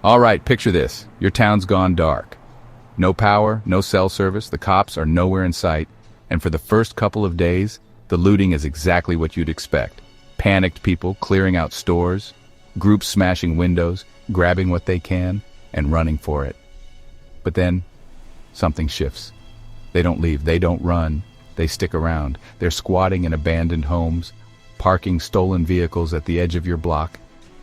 All right, picture this. Your town's gone dark. No power, no cell service, the cops are nowhere in sight, and for the first couple of days, the looting is exactly what you'd expect. Panicked people clearing out stores, groups smashing windows, grabbing what they can, and running for it. But then, something shifts. They don't leave, they don't run, they stick around. They're squatting in abandoned homes, parking stolen vehicles at the edge of your block,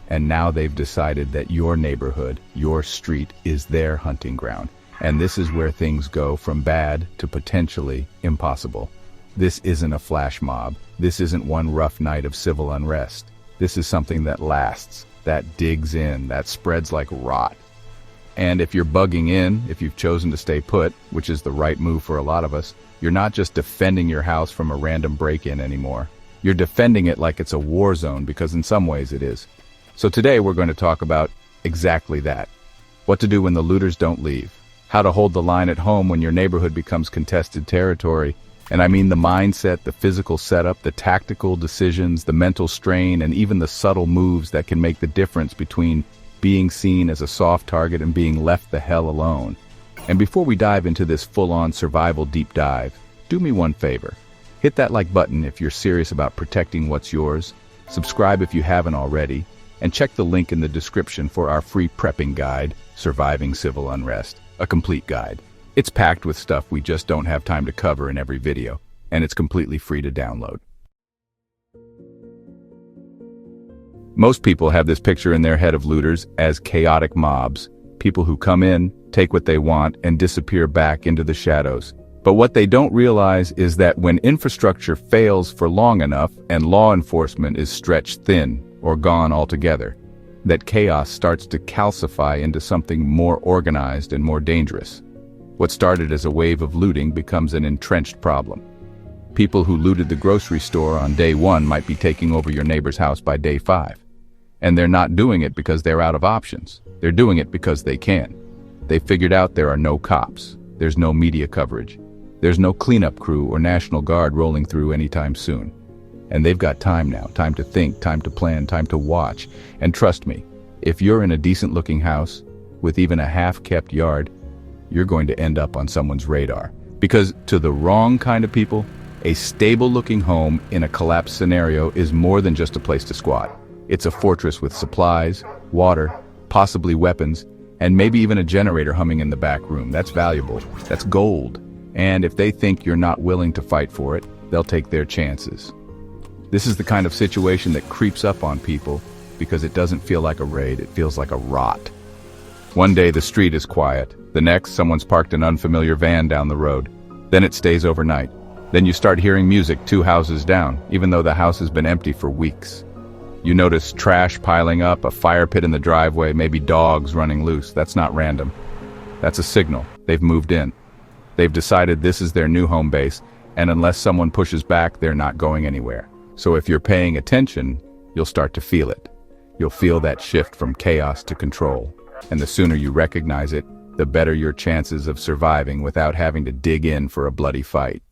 and now they've decided that your neighborhood, your street, is their hunting ground. And this is where things go from bad to potentially impossible. This isn't a flash mob. This isn't one rough night of civil unrest. This is something that lasts, that digs in, that spreads like rot. And if you're bugging in, if you've chosen to stay put, which is the right move for a lot of us, you're not just defending your house from a random break-in anymore. You're defending it like it's a war zone, because in some ways it is. So today we're going to talk about exactly that. What to do when the looters don't leave. How to hold the line at home when your neighborhood becomes contested territory. And I mean the mindset, the physical setup, the tactical decisions, the mental strain, and even the subtle moves that can make the difference between being seen as a soft target and being left the hell alone. And before we dive into this full-on survival deep dive, do me one favor. Hit that like button if you're serious about protecting what's yours, subscribe if you haven't already, and check the link in the description for our free prepping guide, Surviving Civil Unrest, a complete guide. It's packed with stuff we just don't have time to cover in every video, and it's completely free to download. Most people have this picture in their head of looters as chaotic mobs, people who come in, take what they want, and disappear back into the shadows. But what they don't realize is that when infrastructure fails for long enough and law enforcement is stretched thin or gone altogether, that chaos starts to calcify into something more organized and more dangerous. What started as a wave of looting becomes an entrenched problem. People who looted the grocery store on day 1 might be taking over your neighbor's house by day 5. And they're not doing it because they're out of options. They're doing it because they can. They figured out there are no cops. There's no media coverage. There's no cleanup crew or National Guard rolling through anytime soon. And they've got time now, time to think, time to plan, time to watch. And trust me, if you're in a decent-looking house with even a half-kept yard, you're going to end up on someone's radar. Because to the wrong kind of people, a stable-looking home in a collapse scenario is more than just a place to squat. It's a fortress with supplies, water, possibly weapons, and maybe even a generator humming in the back room. That's valuable. That's gold. And if they think you're not willing to fight for it, they'll take their chances. This is the kind of situation that creeps up on people because it doesn't feel like a raid, it feels like a rot. One day the street is quiet. The next, someone's parked an unfamiliar van down the road. Then it stays overnight. Then you start hearing music 2 houses down, even though the house has been empty for weeks. You notice trash piling up, a fire pit in the driveway, maybe dogs running loose. That's not random. That's a signal. They've moved in. They've decided this is their new home base, and unless someone pushes back, they're not going anywhere. So if you're paying attention, you'll start to feel it. You'll feel that shift from chaos to control. And the sooner you recognize it, the better your chances of surviving without having to dig in for a bloody fight.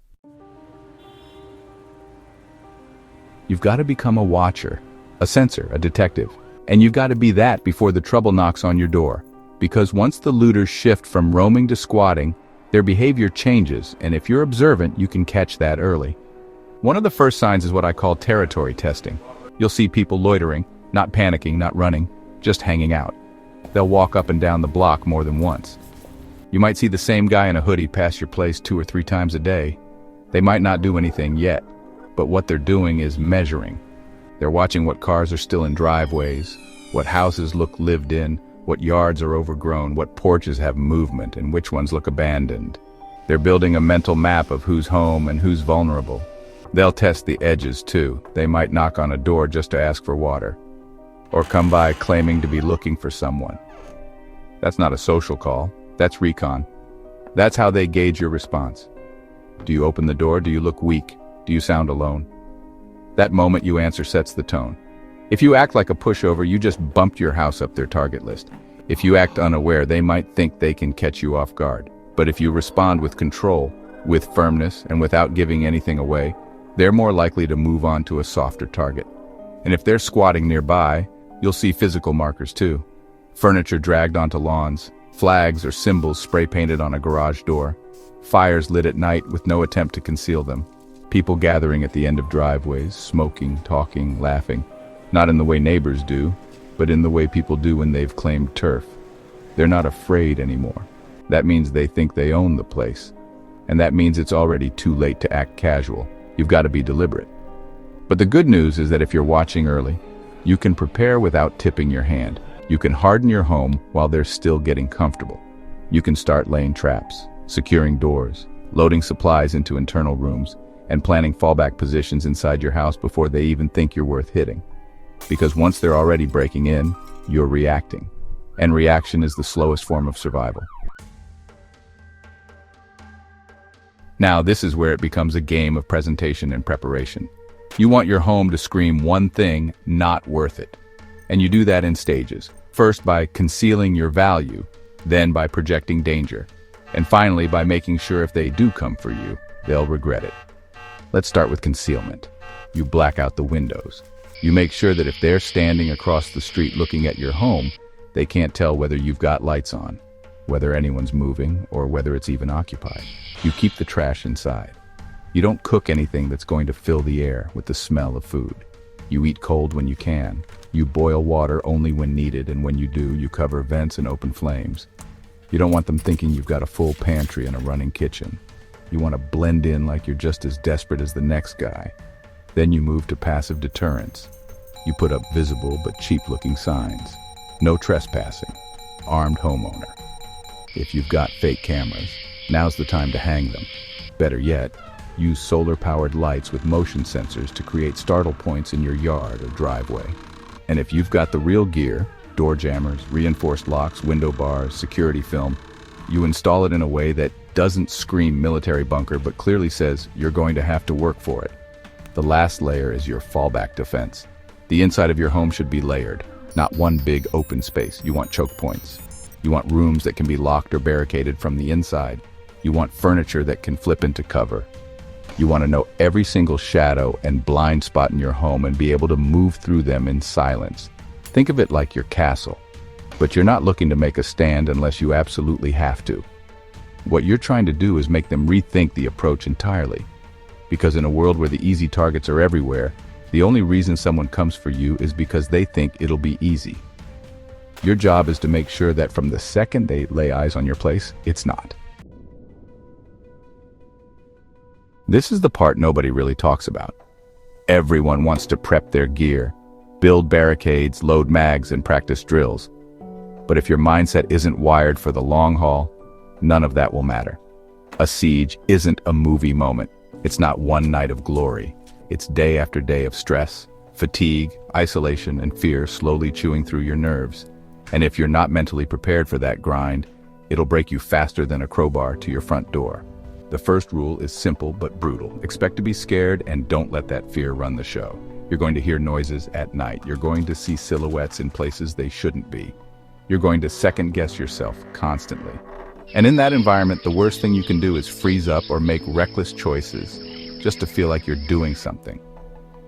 You've got to become a watcher, a sensor, a detective. And you've got to be that before the trouble knocks on your door. Because once the looters shift from roaming to squatting, their behavior changes, and if you're observant, you can catch that early. One of the first signs is what I call territory testing. You'll see people loitering, not panicking, not running, just hanging out. They'll walk up and down the block more than once. You might see the same guy in a hoodie pass your place 2 or 3 times a day. They might not do anything yet, but what they're doing is measuring. They're watching what cars are still in driveways, what houses look lived in, what yards are overgrown, what porches have movement, and which ones look abandoned. They're building a mental map of who's home and who's vulnerable. They'll test the edges too. They might knock on a door just to ask for water, or come by claiming to be looking for someone. That's not a social call, that's recon. That's how they gauge your response. Do you open the door? Do you look weak? Do you sound alone? That moment you answer sets the tone. If you act like a pushover, you just bumped your house up their target list. If you act unaware, they might think they can catch you off guard. But if you respond with control, with firmness, and without giving anything away, they're more likely to move on to a softer target. And if they're squatting nearby, you'll see physical markers too. Furniture dragged onto lawns, flags or symbols spray-painted on a garage door, fires lit at night with no attempt to conceal them, people gathering at the end of driveways, smoking, talking, laughing, not in the way neighbors do, but in the way people do when they've claimed turf. They're not afraid anymore. That means they think they own the place. And that means it's already too late to act casual. You've got to be deliberate. But the good news is that if you're watching early, you can prepare without tipping your hand. You can harden your home while they're still getting comfortable. You can start laying traps, securing doors, loading supplies into internal rooms, and planning fallback positions inside your house before they even think you're worth hitting. Because once they're already breaking in, you're reacting. And reaction is the slowest form of survival. Now, this is where it becomes a game of presentation and preparation. You want your home to scream one thing, not worth it. And you do that in stages. First by concealing your value, then by projecting danger, and finally by making sure if they do come for you, they'll regret it. Let's start with concealment. You black out the windows. You make sure that if they're standing across the street looking at your home, they can't tell whether you've got lights on, whether anyone's moving, or whether it's even occupied. You keep the trash inside. You don't cook anything that's going to fill the air with the smell of food. You eat cold when you can. You boil water only when needed, and when you do, you cover vents and open flames. You don't want them thinking you've got a full pantry and a running kitchen. You want to blend in like you're just as desperate as the next guy. Then you move to passive deterrence. You put up visible but cheap-looking signs. No trespassing. Armed homeowner. If you've got fake cameras, now's the time to hang them. Better yet, use solar-powered lights with motion sensors to create startle points in your yard or driveway. And if you've got the real gear, door jammers, reinforced locks, window bars, security film, you install it in a way that doesn't scream military bunker but clearly says you're going to have to work for it. The last layer is your fallback defense. The inside of your home should be layered, not one big open space. You want choke points. You want rooms that can be locked or barricaded from the inside. You want furniture that can flip into cover. You want to know every single shadow and blind spot in your home and be able to move through them in silence. Think of it like your castle, but you're not looking to make a stand unless you absolutely have to. What you're trying to do is make them rethink the approach entirely. Because in a world where the easy targets are everywhere, the only reason someone comes for you is because they think it'll be easy. Your job is to make sure that from the second they lay eyes on your place, it's not. This is the part nobody really talks about. Everyone wants to prep their gear, build barricades, load mags, and practice drills. But if your mindset isn't wired for the long haul, none of that will matter. A siege isn't a movie moment. It's not one night of glory. It's day after day of stress, fatigue, isolation, and fear slowly chewing through your nerves. And if you're not mentally prepared for that grind, it'll break you faster than a crowbar to your front door. The first rule is simple but brutal. Expect to be scared and don't let that fear run the show. You're going to hear noises at night. You're going to see silhouettes in places they shouldn't be. You're going to second-guess yourself constantly. And in that environment, the worst thing you can do is freeze up or make reckless choices just to feel like you're doing something.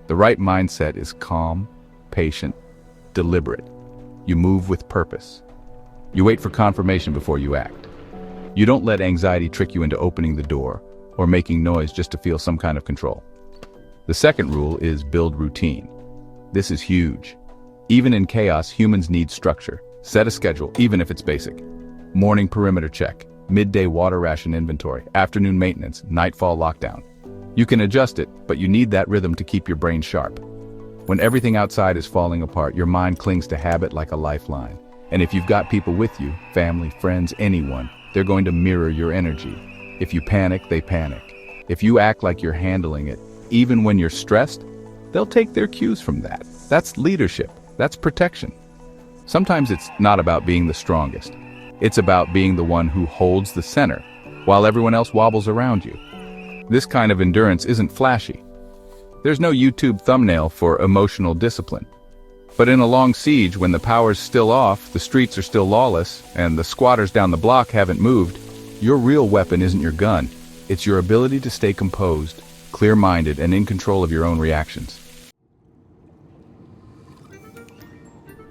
The right mindset is calm, patient, deliberate. You move with purpose. You wait for confirmation before you act. You don't let anxiety trick you into opening the door or making noise just to feel some kind of control. The second rule is build routine. This is huge. Even in chaos, humans need structure. Set a schedule, even if it's basic. Morning perimeter check, midday water ration inventory, afternoon maintenance, nightfall lockdown. You can adjust it, but you need that rhythm to keep your brain sharp. When everything outside is falling apart, your mind clings to habit like a lifeline. And if you've got people with you, family, friends, anyone, they're going to mirror your energy. If you panic, they panic. If you act like you're handling it, even when you're stressed, they'll take their cues from that. That's leadership. That's protection. Sometimes it's not about being the strongest. It's about being the one who holds the center, while everyone else wobbles around you. This kind of endurance isn't flashy. There's no YouTube thumbnail for emotional discipline. But in a long siege, when the power's still off, the streets are still lawless, and the squatters down the block haven't moved, your real weapon isn't your gun. It's your ability to stay composed, clear-minded, and in control of your own reactions.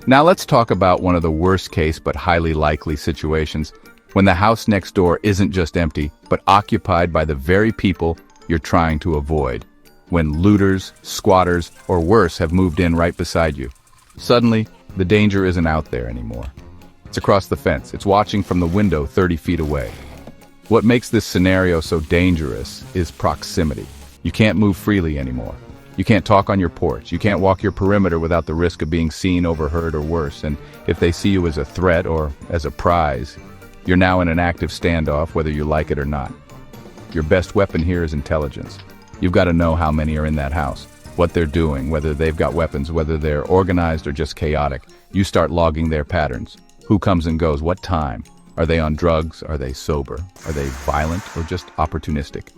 Now let's talk about one of the worst case but highly likely situations, when the house next door isn't just empty, but occupied by the very people you're trying to avoid. When looters, squatters, or worse have moved in right beside you. Suddenly, the danger isn't out there anymore. It's across the fence. It's watching from the window 30 feet away. What makes this scenario so dangerous is proximity. You can't move freely anymore. You can't talk on your porch. You can't walk your perimeter without the risk of being seen, overheard, or worse. And if they see you as a threat or as a prize, you're now in an active standoff, whether you like it or not. Your best weapon here is intelligence. You've got to know how many are in that house, what they're doing, whether they've got weapons, whether they're organized or just chaotic. You start logging their patterns. Who comes and goes, what time? Are they on drugs? Are they sober? Are they violent or just opportunistic?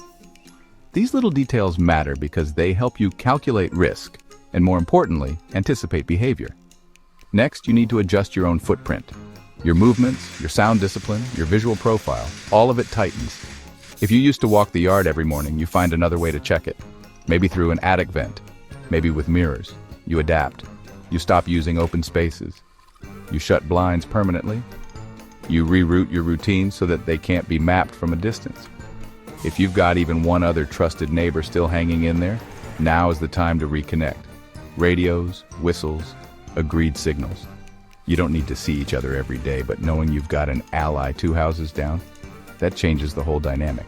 These little details matter because they help you calculate risk and, more importantly, anticipate behavior. Next, you need to adjust your own footprint. Your movements, your sound discipline, your visual profile, all of it tightens. If you used to walk the yard every morning, you find another way to check it. Maybe through an attic vent, maybe with mirrors. You adapt. You stop using open spaces. You shut blinds permanently. You reroute your routine so that they can't be mapped from a distance. If you've got even one other trusted neighbor still hanging in there, now is the time to reconnect. Radios, whistles, agreed signals. You don't need to see each other every day, but knowing you've got an ally 2 houses down, that changes the whole dynamic.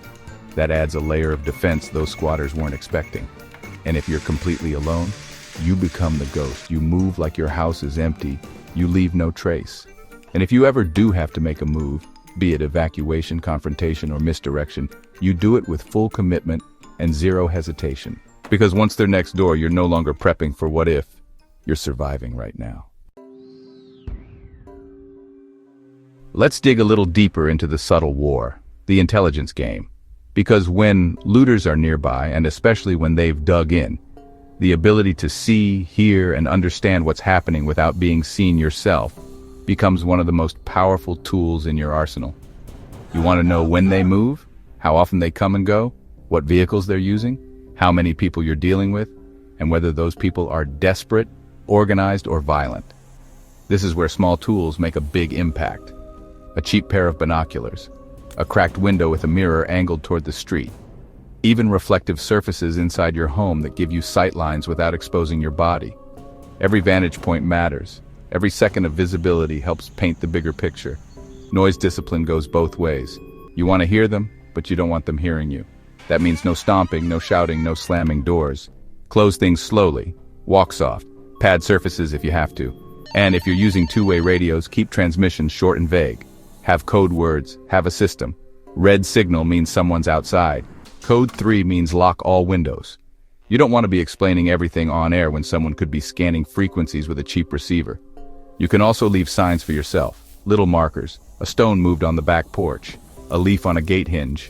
That adds a layer of defense those squatters weren't expecting. And if you're completely alone, you become the ghost. You move like your house is empty. You leave no trace. And if you ever do have to make a move, be it evacuation, confrontation, or misdirection, you do it with full commitment and zero hesitation. Because once they're next door, you're no longer prepping for what if. You're surviving right now. Let's dig a little deeper into the subtle war, the intelligence game. Because when looters are nearby, and especially when they've dug in, the ability to see, hear, and understand what's happening without being seen yourself becomes one of the most powerful tools in your arsenal. You want to know when they move, how often they come and go, what vehicles they're using, how many people you're dealing with, and whether those people are desperate, organized, or violent. This is where small tools make a big impact. A cheap pair of binoculars, a cracked window with a mirror angled toward the street, even reflective surfaces inside your home that give you sight lines without exposing your body. Every vantage point matters. Every second of visibility helps paint the bigger picture. Noise discipline goes both ways. You want to hear them, but you don't want them hearing you. That means no stomping, no shouting, no slamming doors. Close things slowly. Walk soft. Pad surfaces if you have to. And if you're using two-way radios, keep transmissions short and vague. Have code words. Have a system. Red signal means someone's outside. Code 3 means lock all windows. You don't want to be explaining everything on air when someone could be scanning frequencies with a cheap receiver. You can also leave signs for yourself. Little markers. A stone moved on the back porch. A leaf on a gate hinge.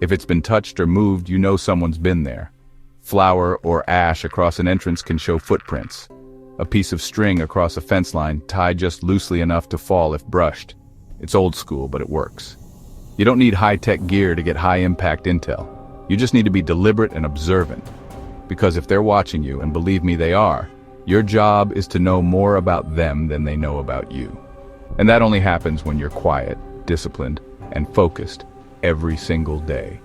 If it's been touched or moved, you know someone's been there. Flour or ash across an entrance can show footprints. A piece of string across a fence line tied just loosely enough to fall if brushed. It's old school, but it works. You don't need high-tech gear to get high-impact intel. You just need to be deliberate and observant. Because if they're watching you, and believe me they are, your job is to know more about them than they know about you. And that only happens when you're quiet, disciplined, and focused every single day.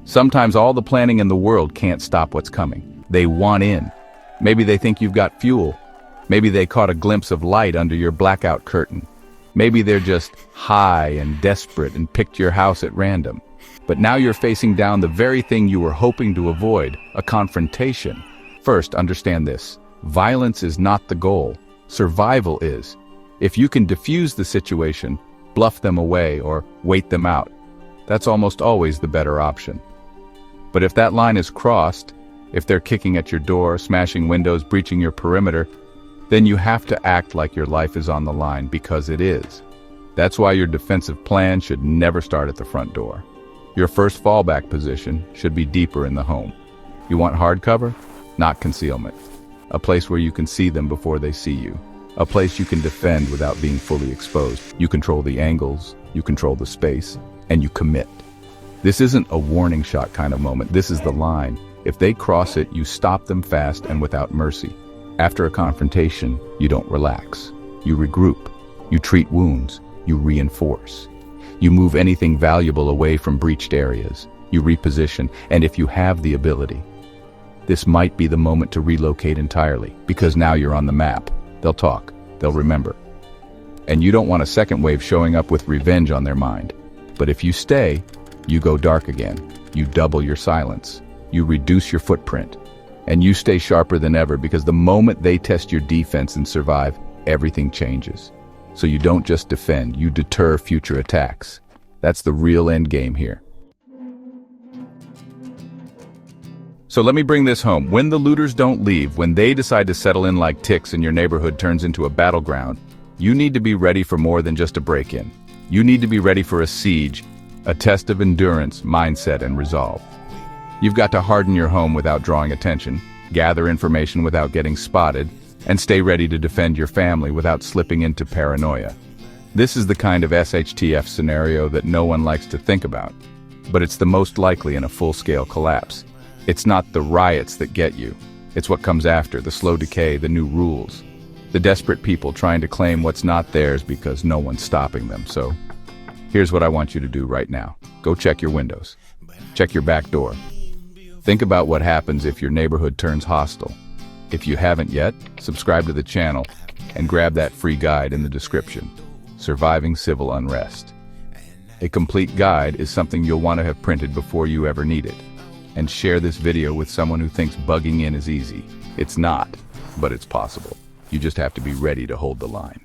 Sometimes all the planning in the world can't stop what's coming. They want in. Maybe they think you've got fuel. Maybe they caught a glimpse of light under your blackout curtain. Maybe they're just high and desperate and picked your house at random. But now you're facing down the very thing you were hoping to avoid, a confrontation. First, understand this. Violence is not the goal. Survival is. If you can diffuse the situation, bluff them away, or wait them out, that's almost always the better option. But if that line is crossed, if they're kicking at your door, smashing windows, breaching your perimeter, then you have to act like your life is on the line, because it is. That's why your defensive plan should never start at the front door. Your first fallback position should be deeper in the home. You want hard cover? Not concealment. A place where you can see them before they see you. A place you can defend without being fully exposed. You control the angles, you control the space, and you commit. This isn't a warning shot kind of moment. This is the line. If they cross it, you stop them fast and without mercy. After a confrontation, you don't relax. You regroup. You treat wounds. You reinforce. You move anything valuable away from breached areas. You reposition, and if you have the ability, this might be the moment to relocate entirely, because now you're on the map. They'll talk. They'll remember. And you don't want a second wave showing up with revenge on their mind. But if you stay, you go dark again. You double your silence. You reduce your footprint. And you stay sharper than ever, because the moment they test your defense and survive, everything changes. So you don't just defend, you deter future attacks. That's the real end game here. So let me bring this home. When the looters don't leave, when they decide to settle in like ticks and your neighborhood turns into a battleground, you need to be ready for more than just a break-in. You need to be ready for a siege, a test of endurance, mindset, and resolve. You've got to harden your home without drawing attention, gather information without getting spotted, and stay ready to defend your family without slipping into paranoia. This is the kind of SHTF scenario that no one likes to think about, but it's the most likely in a full-scale collapse. It's not the riots that get you. It's what comes after, the slow decay, the new rules. The desperate people trying to claim what's not theirs because no one's stopping them. So, here's what I want you to do right now. Go check your windows. Check your back door. Think about what happens if your neighborhood turns hostile. If you haven't yet, subscribe to the channel and grab that free guide in the description, Surviving Civil Unrest. A complete guide is something you'll want to have printed before you ever need it. And share this video with someone who thinks bugging in is easy. It's not, but it's possible. You just have to be ready to hold the line.